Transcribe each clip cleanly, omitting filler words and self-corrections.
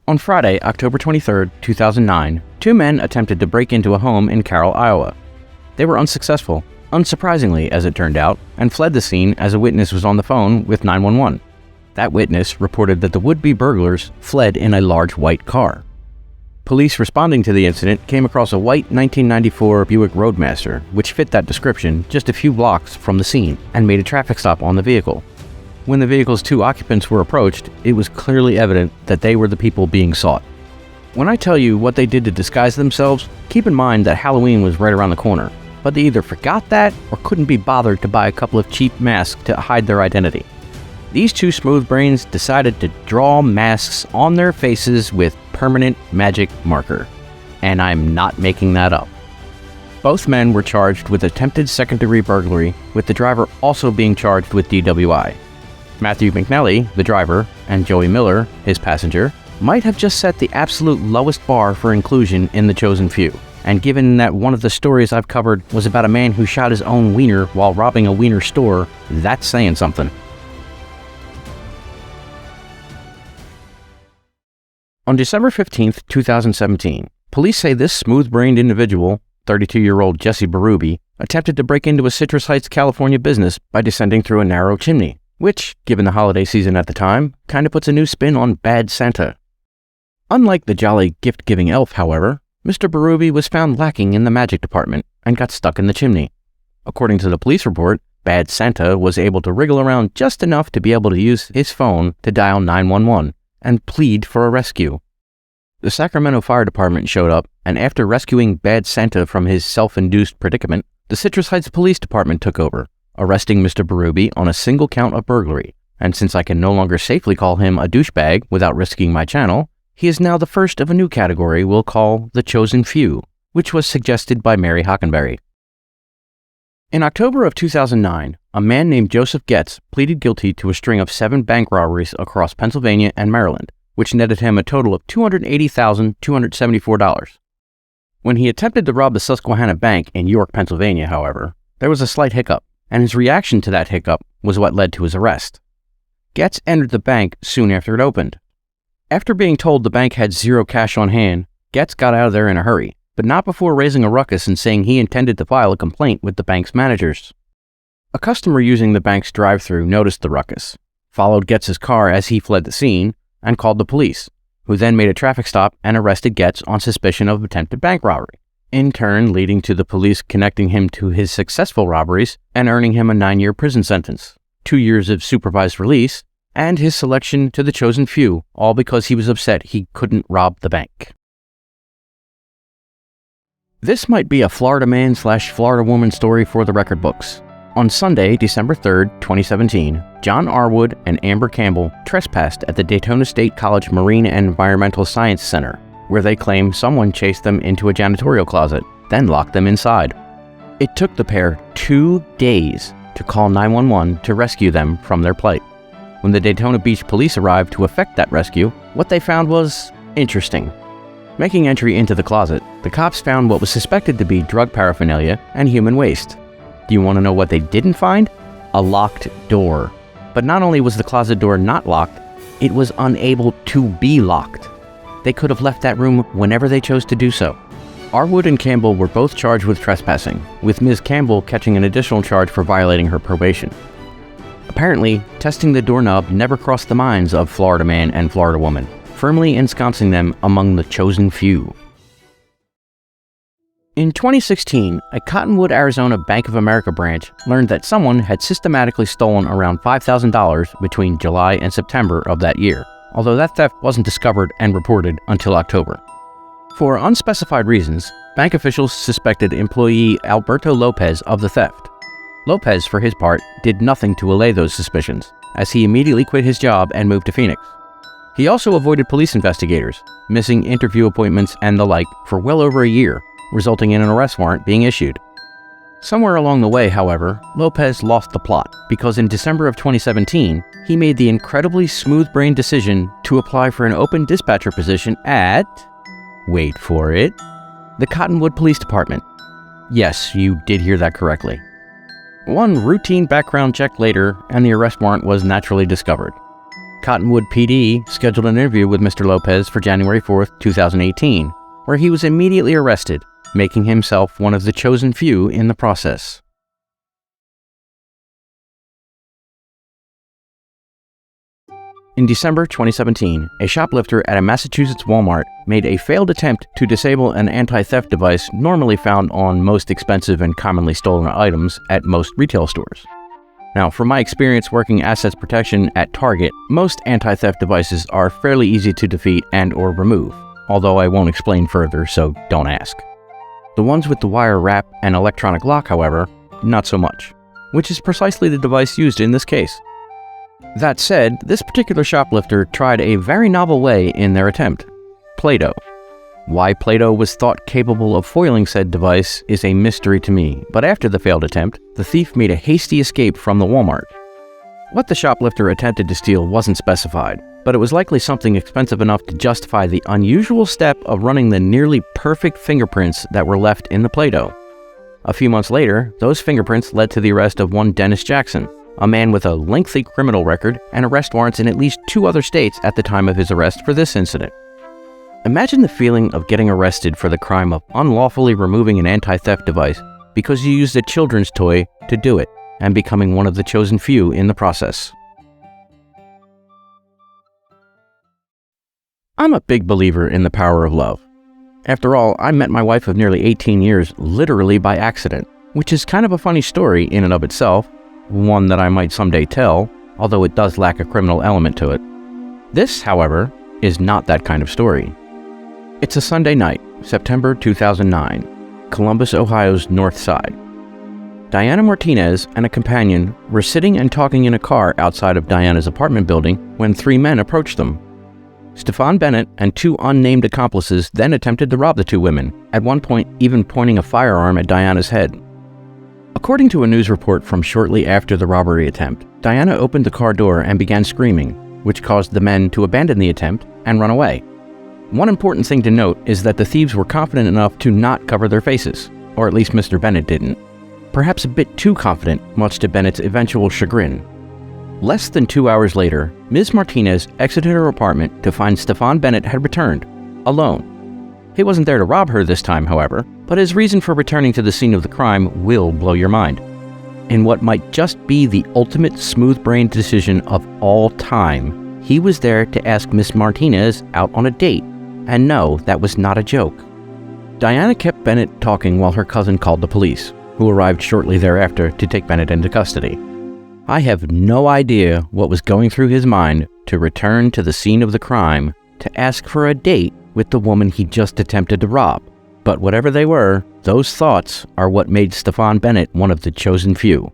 On Friday, October 23, 2009, two men attempted to break into a home in Carroll, Iowa. They were unsuccessful, unsurprisingly as it turned out, and fled the scene as a witness was on the phone with 911. That witness reported that the would-be burglars fled in a large white car. Police responding to the incident came across a white 1994 Buick Roadmaster, which fit that description just a few blocks from the scene, and made a traffic stop on the vehicle. When the vehicle's two occupants were approached, it was clearly evident that they were the people being sought. When I tell you what they did to disguise themselves, keep in mind that Halloween was right around the corner, but they either forgot that or couldn't be bothered to buy a couple of cheap masks to hide their identity. These two smooth brains decided to draw masks on their faces with permanent magic marker. And I'm not making that up. Both men were charged with attempted second-degree burglary, with the driver also being charged with DWI. Matthew McNally, the driver, and Joey Miller, his passenger, might have just set the absolute lowest bar for inclusion in the chosen few. And given that one of the stories I've covered was about a man who shot his own wiener while robbing a wiener store, that's saying something. On December 15, 2017, police say this smooth-brained individual, 32-year-old Jesse Berube, attempted to break into a Citrus Heights, California business by descending through a narrow chimney, which, given the holiday season at the time, kinda puts a new spin on Bad Santa. Unlike the jolly gift-giving elf, however, Mr. Berube was found lacking in the magic department and got stuck in the chimney. According to the police report, Bad Santa was able to wriggle around just enough to be able to use his phone to dial 911 and plead for a rescue. The Sacramento Fire Department showed up, and after rescuing Bad Santa from his self-induced predicament, the Citrus Heights Police Department took over, arresting Mr. Berube on a single count of burglary, and since I can no longer safely call him a douchebag without risking my channel, he is now the first of a new category we'll call the Chosen Few, which was suggested by Mary Hockenberry. In October of 2009, a man named Joseph Getz pleaded guilty to a string of 7 bank robberies across Pennsylvania and Maryland, which netted him a total of $280,274. When he attempted to rob the Susquehanna Bank in York, Pennsylvania, however, there was a slight hiccup, and his reaction to that hiccup was what led to his arrest. Getz entered the bank soon after it opened. After being told the bank had zero cash on hand, Getz got out of there in a hurry, but not before raising a ruckus and saying he intended to file a complaint with the bank's managers. A customer using the bank's drive-thru noticed the ruckus, followed Getz's car as he fled the scene, and called the police, who then made a traffic stop and arrested Getz on suspicion of attempted bank robbery, in turn leading to the police connecting him to his successful robberies and earning him a 9-year prison sentence, 2 years of supervised release, and his selection to the Chosen Few, all because he was upset he couldn't rob the bank. This might be a Florida man / Florida woman story for the record books. On Sunday, December 3, 2017, John Arwood and Amber Campbell trespassed at the Daytona State College Marine and Environmental Science Center, where they claim someone chased them into a janitorial closet, then locked them inside. It took the pair 2 days to call 911 to rescue them from their plight. When the Daytona Beach police arrived to effect that rescue, what they found was interesting. Making entry into the closet, the cops found what was suspected to be drug paraphernalia and human waste. Do you want to know what they didn't find? A locked door. But not only was the closet door not locked, it was unable to be locked. They could have left that room whenever they chose to do so. Arwood and Campbell were both charged with trespassing, with Ms. Campbell catching an additional charge for violating her probation. Apparently, testing the doorknob never crossed the minds of Florida man and Florida woman, firmly ensconcing them among the chosen few. In 2016, a Cottonwood, Arizona Bank of America branch learned that someone had systematically stolen around $5,000 between July and September of that year, although that theft wasn't discovered and reported until October. For unspecified reasons, bank officials suspected employee Alberto Lopez of the theft. Lopez, for his part, did nothing to allay those suspicions, as he immediately quit his job and moved to Phoenix. He also avoided police investigators, missing interview appointments and the like for well over a year, resulting in an arrest warrant being issued. Somewhere along the way, however, Lopez lost the plot because in December of 2017, he made the incredibly smooth-brained decision to apply for an open dispatcher position at, wait for it, the Cottonwood Police Department. Yes, you did hear that correctly. One routine background check later, and the arrest warrant was naturally discovered. Cottonwood PD scheduled an interview with Mr. Lopez for January 4, 2018, where he was immediately arrested, making himself one of the chosen few in the process. In December 2017, a shoplifter at a Massachusetts Walmart made a failed attempt to disable an anti-theft device normally found on most expensive and commonly stolen items at most retail stores. Now, from my experience working assets protection at Target, most anti-theft devices are fairly easy to defeat and/or remove, although I won't explain further, so don't ask. The ones with the wire wrap and electronic lock, however, not so much, which is precisely the device used in this case. That said, this particular shoplifter tried a very novel way in their attempt: Play-Doh. Why Play-Doh was thought capable of foiling said device is a mystery to me, but after the failed attempt, the thief made a hasty escape from the Walmart. What the shoplifter attempted to steal wasn't specified, but it was likely something expensive enough to justify the unusual step of running the nearly perfect fingerprints that were left in the Play-Doh. A few months later, those fingerprints led to the arrest of one Dennis Jackson, a man with a lengthy criminal record and arrest warrants in at least 2 other states at the time of his arrest for this incident. Imagine the feeling of getting arrested for the crime of unlawfully removing an anti-theft device because you used a children's toy to do it, and becoming one of the chosen few in the process. I'm a big believer in the power of love. After all, I met my wife of nearly 18 years literally by accident, which is kind of a funny story in and of itself, one that I might someday tell, although it does lack a criminal element to it. This, however, is not that kind of story. It's a Sunday night, September 2009, Columbus, Ohio's North Side. Diana Martinez and a companion were sitting and talking in a car outside of Diana's apartment building when 3 men approached them. Stefan Bennett and 2 unnamed accomplices then attempted to rob the 2 women, at one point even pointing a firearm at Diana's head. According to a news report from shortly after the robbery attempt, Diana opened the car door and began screaming, which caused the men to abandon the attempt and run away. One important thing to note is that the thieves were confident enough to not cover their faces, or at least Mr. Bennett didn't. Perhaps a bit too confident, much to Bennett's eventual chagrin. Less than 2 hours later, Ms. Martinez exited her apartment to find Stefan Bennett had returned, alone. He wasn't there to rob her this time, however, but his reason for returning to the scene of the crime will blow your mind. In what might just be the ultimate smooth-brained decision of all time, he was there to ask Miss Martinez out on a date, and no, that was not a joke. Diana kept Bennett talking while her cousin called the police, who arrived shortly thereafter to take Bennett into custody. I have no idea what was going through his mind to return to the scene of the crime to ask for a date with the woman he just attempted to rob. But whatever they were, those thoughts are what made Stefan Bennett one of the chosen few.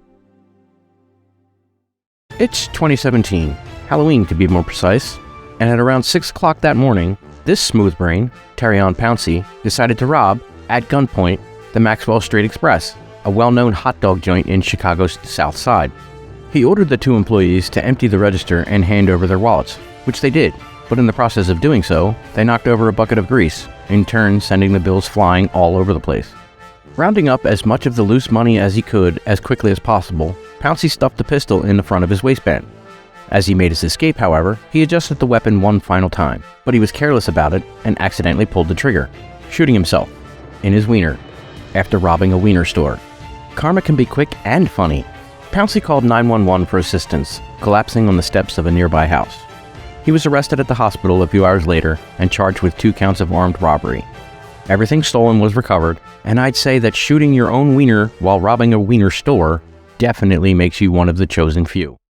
It's 2017, Halloween to be more precise, and at around 6 o'clock that morning, this smooth brain, Terrion Pouncey, decided to rob, at gunpoint, the Maxwell Street Express, a well-known hot dog joint in Chicago's South Side. He ordered the 2 employees to empty the register and hand over their wallets, which they did, but in the process of doing so, they knocked over a bucket of grease, in turn sending the bills flying all over the place. Rounding up as much of the loose money as he could as quickly as possible, Pouncey stuffed the pistol in the front of his waistband. As he made his escape, however, he adjusted the weapon one final time, but he was careless about it and accidentally pulled the trigger, shooting himself in his wiener after robbing a wiener store. Karma can be quick and funny. Pouncey called 911 for assistance, collapsing on the steps of a nearby house. He was arrested at the hospital a few hours later and charged with 2 counts of armed robbery. Everything stolen was recovered, and I'd say that shooting your own wiener while robbing a wiener store definitely makes you one of the chosen few.